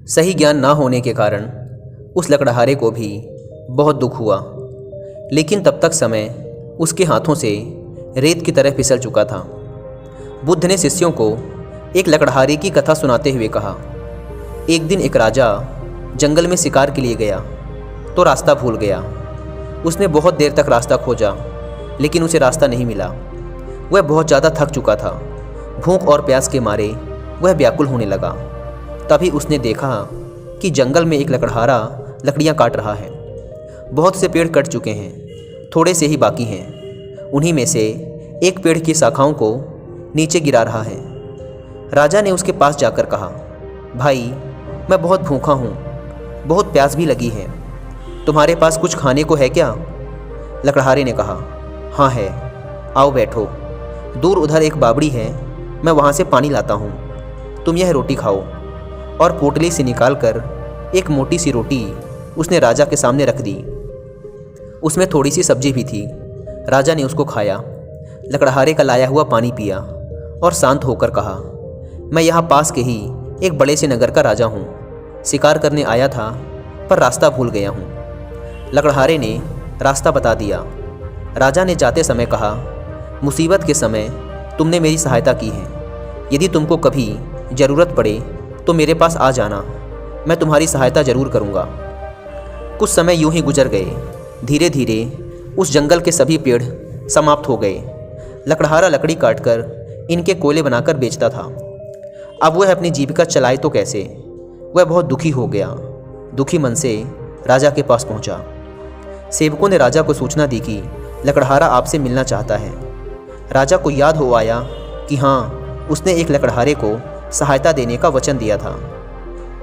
सही ज्ञान ना होने के कारण उस लकड़हारे को भी बहुत दुख हुआ, लेकिन तब तक समय उसके हाथों से रेत की तरह फिसल चुका था। बुद्ध ने शिष्यों को एक लकड़हारे की कथा सुनाते हुए कहा, एक दिन एक राजा जंगल में शिकार के लिए गया तो रास्ता भूल गया। उसने बहुत देर तक रास्ता खोजा, लेकिन उसे रास्ता नहीं मिला। वह बहुत ज़्यादा थक चुका था। भूख और प्यास के मारे वह व्याकुल होने लगा। तभी उसने देखा कि जंगल में एक लकड़हारा लकड़ियाँ काट रहा है। बहुत से पेड़ कट चुके हैं, थोड़े से ही बाकी हैं। उन्हीं में से एक पेड़ की शाखाओं को नीचे गिरा रहा है। राजा ने उसके पास जाकर कहा, भाई, मैं बहुत भूखा हूँ, बहुत प्यास भी लगी है। तुम्हारे पास कुछ खाने को है क्या? लकड़हारे ने कहा, हाँ है, आओ बैठो। दूर उधर एक बावड़ी है, मैं वहाँ से पानी लाता हूँ। तुम यह रोटी खाओ। और पोटली से निकालकर एक मोटी सी रोटी उसने राजा के सामने रख दी। उसमें थोड़ी सी सब्जी भी थी। राजा ने उसको खाया, लकड़हारे का लाया हुआ पानी पिया और शांत होकर कहा, मैं यहाँ पास के ही एक बड़े से नगर का राजा हूँ। शिकार करने आया था, पर रास्ता भूल गया हूँ। लकड़हारे ने रास्ता बता दिया। राजा ने जाते समय कहा, मुसीबत के समय तुमने मेरी सहायता की है। यदि तुमको कभी ज़रूरत पड़े तो मेरे पास आ जाना, मैं तुम्हारी सहायता ज़रूर करूँगा। कुछ समय यूं ही गुजर गए। धीरे धीरे उस जंगल के सभी पेड़ समाप्त हो गए। लकड़हारा लकड़ी काटकर इनके कोयले बनाकर बेचता था। अब वह अपनी जीविका चलाए तो कैसे? वह बहुत दुखी हो गया। दुखी मन से राजा के पास पहुंचा। सेवकों ने राजा को सूचना दी कि लकड़हारा आपसे मिलना चाहता है। राजा को याद हो आया कि हाँ, उसने एक लकड़हारे को सहायता देने का वचन दिया था।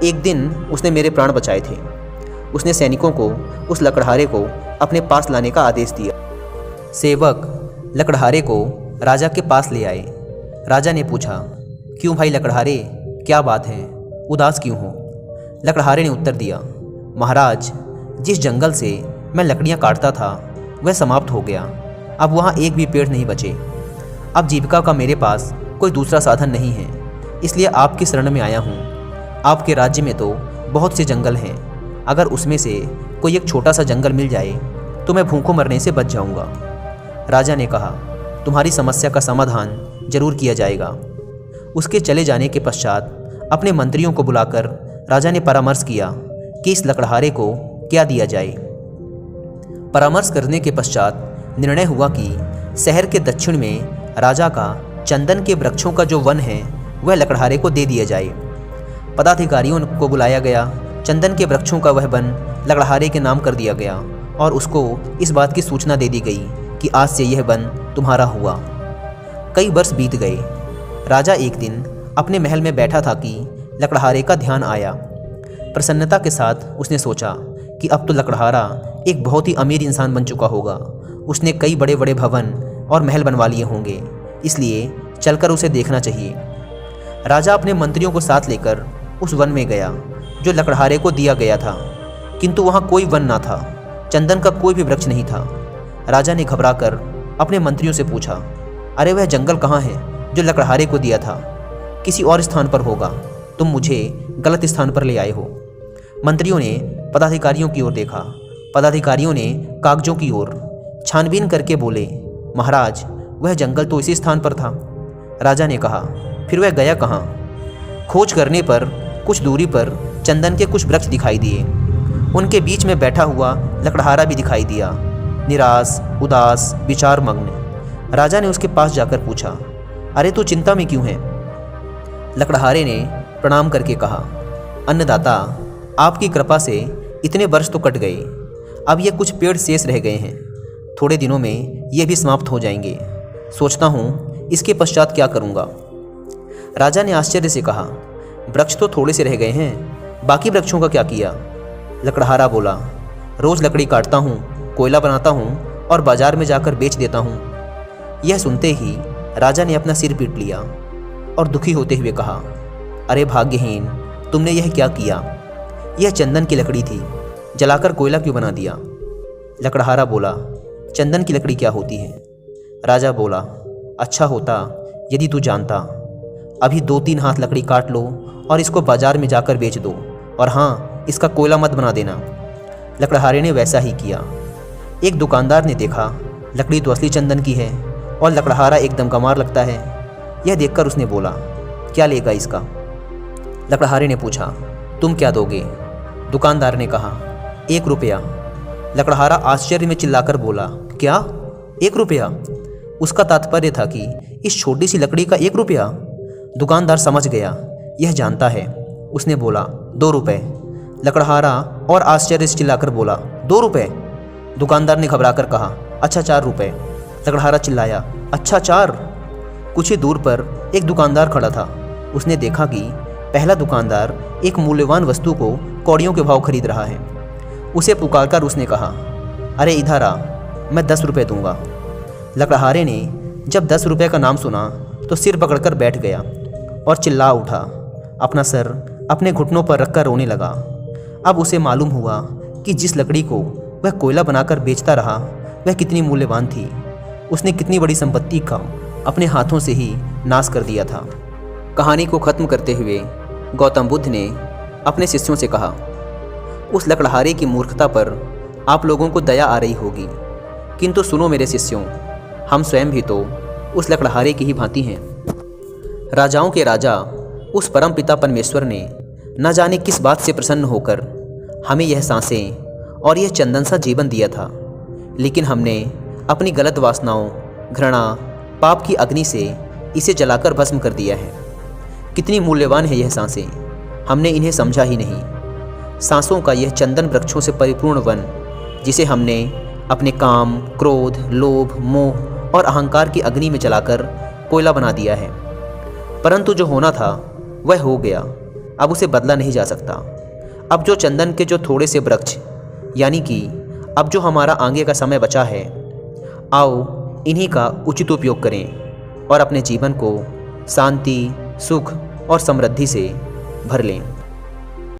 एक दिन उसने मेरे प्राण बचाए थे। उसने सैनिकों को उस लकड़हारे को अपने पास लाने का आदेश दिया। सेवक लकड़हारे को राजा के पास ले आए। राजा ने पूछा, क्यों भाई लकड़हारे, क्या बात है, उदास क्यों हो? लकड़हारे ने उत्तर दिया, महाराज, जिस जंगल से मैं लकड़ियाँ काटता था वह समाप्त हो गया। अब वहाँ एक भी पेड़ नहीं बचे। अब जीविका का मेरे पास कोई दूसरा साधन नहीं है, इसलिए आपकी शरण में आया हूँ। आपके राज्य में तो बहुत से जंगल हैं, अगर उसमें से कोई एक छोटा सा जंगल मिल जाए तो मैं भूखों मरने से बच जाऊँगा। राजा ने कहा, तुम्हारी समस्या का समाधान जरूर किया जाएगा। उसके चले जाने के पश्चात अपने मंत्रियों को बुलाकर राजा ने परामर्श किया कि इस लकड़हारे को क्या दिया जाए। परामर्श करने के पश्चात निर्णय हुआ कि शहर के दक्षिण में राजा का चंदन के वृक्षों का जो वन है वह लकड़हारे को दे दिया जाए। पदाधिकारियों को बुलाया गया। चंदन के वृक्षों का वह वन लकड़हारे के नाम कर दिया गया और उसको इस बात की सूचना दे दी गई कि आज से यह वन तुम्हारा हुआ। कई वर्ष बीत गए। राजा एक दिन अपने महल में बैठा था कि लकड़हारे का ध्यान आया। प्रसन्नता के साथ उसने सोचा कि अब तो लकड़हारा एक बहुत ही अमीर इंसान बन चुका होगा। उसने कई बड़े बड़े भवन और महल बनवा लिए होंगे, इसलिए चलकर उसे देखना चाहिए। राजा अपने मंत्रियों को साथ लेकर उस वन में गया जो लकड़हारे को दिया गया था, किंतु वहाँ कोई वन ना था। चंदन का कोई भी वृक्ष नहीं था। राजा ने घबराकर अपने मंत्रियों से पूछा, अरे वह जंगल कहाँ है जो लकड़हारे को दिया था? किसी और स्थान पर होगा, तुम मुझे गलत स्थान पर ले आए हो। मंत्रियों ने पदाधिकारियों की ओर देखा। पदाधिकारियों ने कागजों की ओर छानबीन करके बोले, महाराज, वह जंगल तो इसी स्थान पर था। राजा ने कहा, फिर वह गया कहाँ? खोज करने पर कुछ दूरी पर चंदन के कुछ वृक्ष दिखाई दिए। उनके बीच में बैठा हुआ लकड़हारा भी दिखाई दिया, निराश, उदास, विचार मग्न। राजा ने उसके पास जाकर पूछा, अरे तू चिंता में क्यों है? लकड़हारे ने प्रणाम करके कहा, अन्नदाता, आपकी कृपा से इतने वर्ष तो कट गए, अब ये कुछ पेड़ शेष रह गए हैं। थोड़े दिनों में ये भी समाप्त हो जाएंगे। सोचता हूँ इसके पश्चात क्या करूँगा। राजा ने आश्चर्य से कहा, वृक्ष तो थोड़े से रह गए हैं, बाकी वृक्षों का क्या किया? लकड़हारा बोला, रोज़ लकड़ी काटता हूँ, कोयला बनाता हूँ और बाजार में जाकर बेच देता हूँ। यह सुनते ही राजा ने अपना सिर पीट लिया और दुखी होते हुए कहा, अरे भाग्यहीन, तुमने यह क्या किया? यह चंदन की लकड़ी थी, जलाकर कोयला क्यों बना दिया? लकड़हारा बोला, चंदन की लकड़ी क्या होती है? राजा बोला, अच्छा होता यदि तू जानता। अभी 2-3 हाथ लकड़ी काट लो और इसको बाजार में जाकर बेच दो, और हाँ, इसका कोयला मत बना देना। लकड़हारे ने वैसा ही किया। एक दुकानदार ने देखा लकड़ी तो असली चंदन की है और लकड़हारा एकदम गंवार लगता है। यह देखकर उसने बोला, क्या लेगा इसका? लकड़हारे ने पूछा, तुम क्या दोगे? दुकानदार ने कहा, 1 रुपया। लकड़हारा आश्चर्य में चिल्लाकर बोला, क्या 1 रुपया? उसका तात्पर्य था कि इस छोटी सी लकड़ी का 1 रुपया? दुकानदार समझ गया, यह जानता है। उसने बोला, 2 रुपये। लकड़हारा और आश्चर्य से चिल्लाकर बोला, 2 रुपये? दुकानदार ने घबराकर कहा, अच्छा 4 रुपये। लकड़हारा चिल्लाया, अच्छा 4? कुछ ही दूर पर एक दुकानदार खड़ा था। उसने देखा कि पहला दुकानदार एक मूल्यवान वस्तु को कौड़ियों के भाव खरीद रहा है। उसे पुकारकर उसने कहा, अरे इधर आ, मैं 10 रुपये दूंगा। लकड़हारे ने जब 10 रुपये का नाम सुना तो सिर पकड़कर बैठ गया और चिल्ला उठा। अपना सर अपने घुटनों पर रखकर रोने लगा। अब उसे मालूम हुआ कि जिस लकड़ी को वह कोयला बनाकर बेचता रहा वह कितनी मूल्यवान थी। उसने कितनी बड़ी संपत्ति का अपने हाथों से ही नाश कर दिया था। कहानी को ख़त्म करते हुए गौतम बुद्ध ने अपने शिष्यों से कहा, उस लकड़हारे की मूर्खता पर आप लोगों को दया आ रही होगी, किंतु सुनो मेरे शिष्यों, हम स्वयं भी तो उस लकड़हारे की ही भांति हैं। राजाओं के राजा उस परमपिता परमेश्वर ने न जाने किस बात से प्रसन्न होकर हमें यह सांसें और यह चंदन सा जीवन दिया था, लेकिन हमने अपनी गलत वासनाओं, घृणा, पाप की अग्नि से इसे जलाकर भस्म कर दिया है। कितनी मूल्यवान है यह सांसें, हमने इन्हें समझा ही नहीं। सांसों का यह चंदन वृक्षों से परिपूर्ण वन, जिसे हमने अपने काम, क्रोध, लोभ, मोह और अहंकार की अग्नि में जलाकर कोयला बना दिया है। परंतु जो होना था वह हो गया, अब उसे बदला नहीं जा सकता। अब जो चंदन के जो थोड़े से वृक्ष, यानी कि अब जो हमारा आगे का समय बचा है, आओ इन्हीं का उचित उपयोग करें और अपने जीवन को शांति, सुख और समृद्धि से भर लें।